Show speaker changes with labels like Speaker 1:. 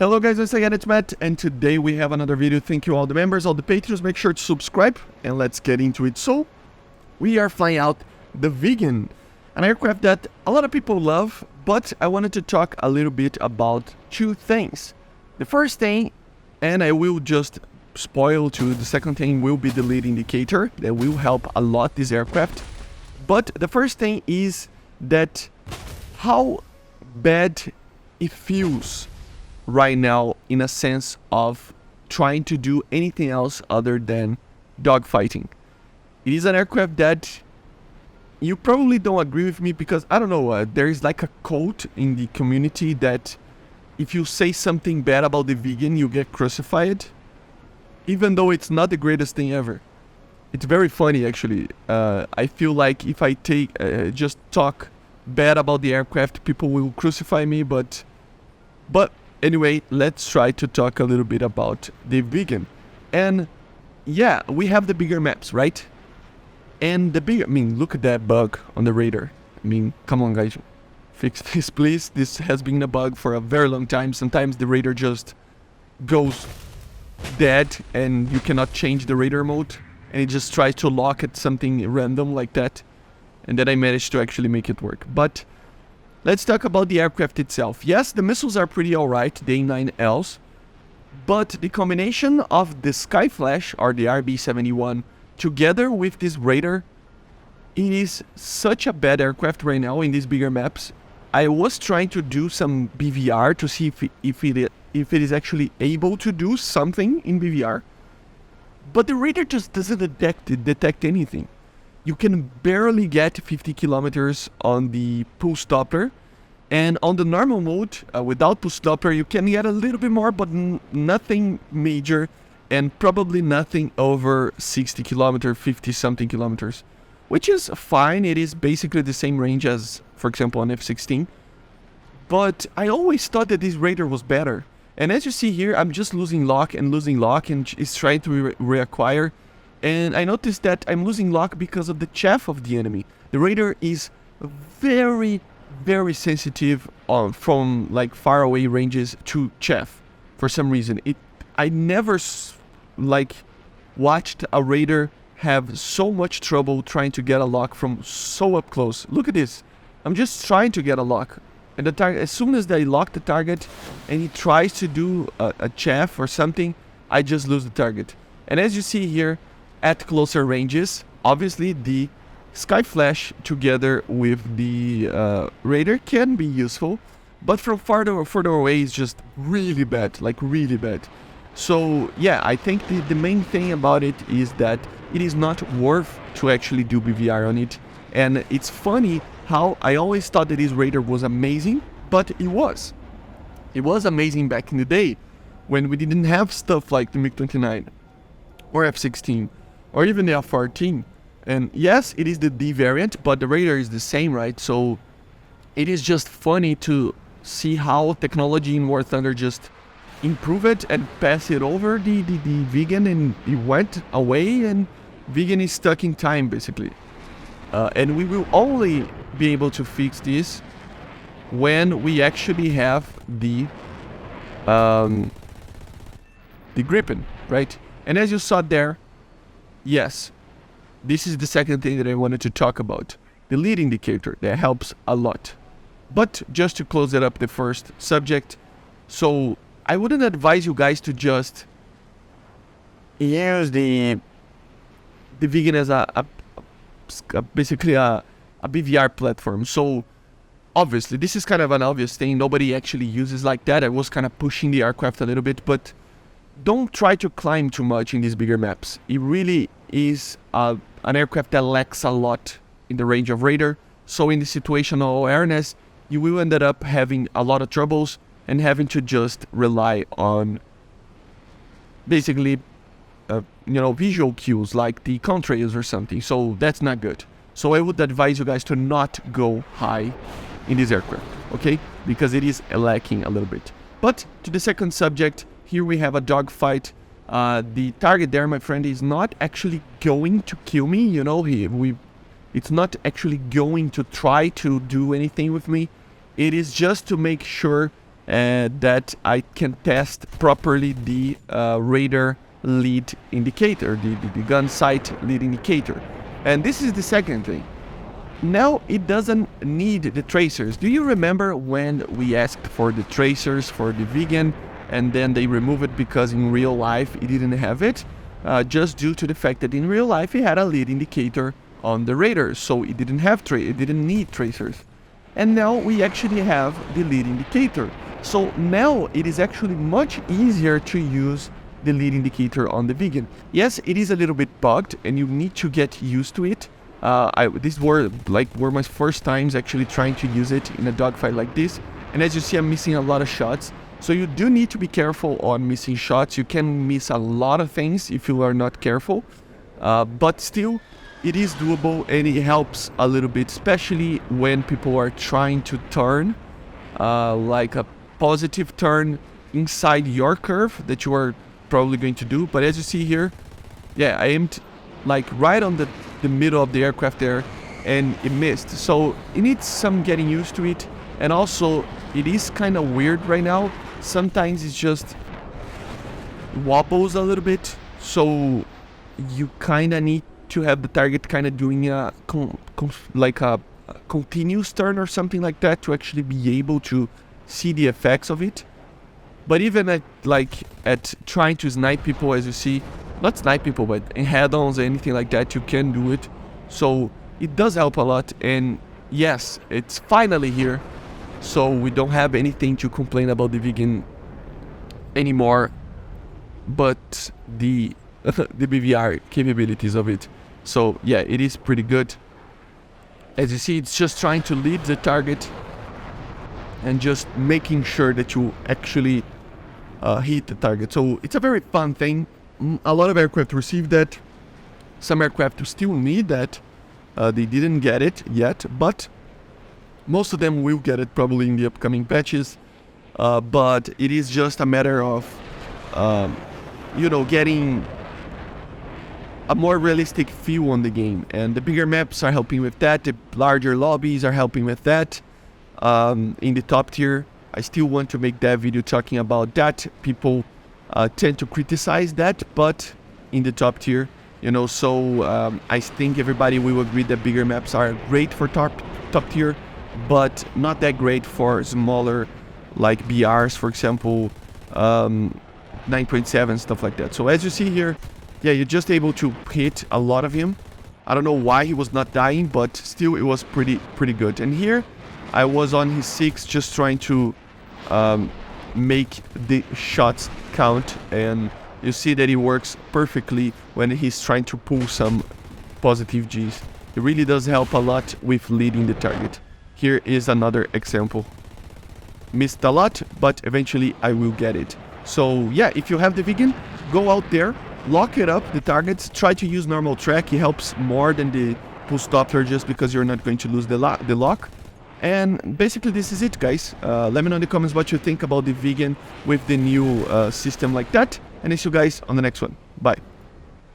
Speaker 1: Hello guys, once again it's Matt, and today we have another video. Thank you all the members, all the patrons, make sure to subscribe, and let's get into it. So, we are flying out the Viggen, an aircraft that a lot of people love, but I wanted to talk a little bit about two things. The first thing, and I will just spoil to the second thing, will be the lead indicator that will help a lot this aircraft. But the first thing is that how bad it feels right now in a sense of trying to do anything else other than dogfighting. It is an aircraft that you probably don't agree with me because, I don't know, there is like a quote in the community that if you say something bad about the Viggen, you get crucified, even though it's not the greatest thing ever. It's very funny actually. I feel like if I just talk bad about the aircraft, people will crucify me, but anyway, let's try to talk a little bit about the Viggen. And yeah, we have the bigger maps, right? And the bigger, I mean, look at that bug on the radar. I mean, come on guys, fix this please. This has been a bug for a very long time. Sometimes the radar just goes dead and you cannot change the radar mode, and it just tries to lock at something random like that. And then I managed to actually make it work. But let's talk about the aircraft itself. Yes, the missiles are pretty alright, the A9Ls, but the combination of the Skyflash, or the RB-71, together with this radar, it is such a bad aircraft right now in these bigger maps. I was trying to do some BVR to see if it is actually able to do something in BVR, but the radar just doesn't detect anything. You can barely get 50 kilometers on the pulse Doppler, and on the normal mode, without pulse Doppler, you can get a little bit more, but nothing major, and probably nothing over 60 kilometers, 50 something kilometers, which is fine. It is basically the same range as, for example, an F-16, but I always thought that this radar was better. And as you see here, I'm just losing lock, and it's trying to reacquire. And I noticed that I'm losing lock because of the chaff of the enemy. The radar is very, very sensitive from like far away ranges to chaff. For some reason, I never watched a radar have so much trouble trying to get a lock from so up close. Look at this. I'm just trying to get a lock, and the target, as soon as they lock the target and he tries to do a chaff or something, I just lose the target. And as you see here, at closer ranges, obviously the Skyflash together with the radar can be useful, but from further away is just really bad, like really bad. So yeah, I think the main thing about it is that it is not worth to actually do BVR on it. And it's funny how I always thought that this radar was amazing, but it was. It was amazing back in the day when we didn't have stuff like the MiG-29 or F-16. Or even the F-14. And yes, it is the D variant, but the radar is the same, right? So it is just funny to see how technology in War Thunder just improved it and passed it over the Viggen, and it went away, and Viggen is stuck in time basically. And we will only be able to fix this when we actually have the Gripen, right? And as you saw there, yes, this is the second thing that I wanted to talk about. The lead indicator, that helps a lot. But just to close it up, the first subject, so I wouldn't advise you guys to just use the Viggen as basically a BVR platform. So obviously, this is kind of an obvious thing. Nobody actually uses like that. I was kind of pushing the aircraft a little bit, but don't try to climb too much in these bigger maps. It really is an aircraft that lacks a lot in the range of radar. So in the situational awareness, you will end up having a lot of troubles and having to just rely on basically, visual cues like the contrails or something. So that's not good. So I would advise you guys to not go high in this aircraft, okay? Because it is lacking a little bit. But to the second subject, here we have a dogfight. The target there, my friend, is not actually going to kill me. It's not actually going to try to do anything with me. It is just to make sure that I can test properly the radar lead indicator, the gun sight lead indicator. And this is the second thing. Now it doesn't need the tracers. Do you remember when we asked for the tracers for the Viggen and then they removed it because in real life it didn't have it? Just due to the fact that in real life it had a lead indicator on the radar, so it didn't have it didn't need tracers. And now we actually have the lead indicator. So now it is actually much easier to use the lead indicator on the Viggen. Yes, it is a little bit bugged and you need to get used to it. These were my first times actually trying to use it in a dogfight like this. And as you see, I'm missing a lot of shots. So you do need to be careful on missing shots. You can miss a lot of things if you are not careful. But still, it is doable and it helps a little bit, especially when people are trying to turn, like a positive turn inside your curve that you are probably going to do. But as you see here, yeah, I aimed like right on the middle of the aircraft there and it missed. So it needs some getting used to it. And also it is kind of weird right now. Sometimes it just wobbles a little bit. So you kind of need to have the target kind of doing a continuous turn or something like that to actually be able to see the effects of it. But even at trying to snipe people, as you see, not snipe people, but in head-ons, anything like that, you can do it. So it does help a lot. And yes, it's finally here. So we don't have anything to complain about the Viggen anymore, but the BVR capabilities of it. So yeah, it is pretty good. As you see, it's just trying to lead the target and just making sure that you actually hit the target. So it's a very fun thing. A lot of aircraft receive that. Some aircraft still need that. They didn't get it yet, but most of them will get it probably in the upcoming patches. But it is just a matter of, getting a more realistic feel on the game. And the bigger maps are helping with that. The larger lobbies are helping with that. In the top tier, I still want to make that video talking about that. People tend to criticize that, but in the top tier, so I think everybody will agree that bigger maps are great for top tier, but not that great for smaller, like BRs, for example, 9.7, stuff like that. So as you see here, yeah, you're just able to hit a lot of him. I don't know why he was not dying, but still it was pretty good. And here I was on his 6 just trying to make the shots count, and you see that it works perfectly when he's trying to pull some positive Gs. It really does help a lot with leading the target. Here is another example. Missed a lot, but eventually I will get it. So yeah, if you have the Viggen, go out there, lock it up, the targets, try to use normal track. It helps more than the pull stopper just because you're not going to lose the lock. And basically this is it, guys. Let me know in the comments what you think about the Viggen with the new system like that. And I see you guys on the next one. Bye.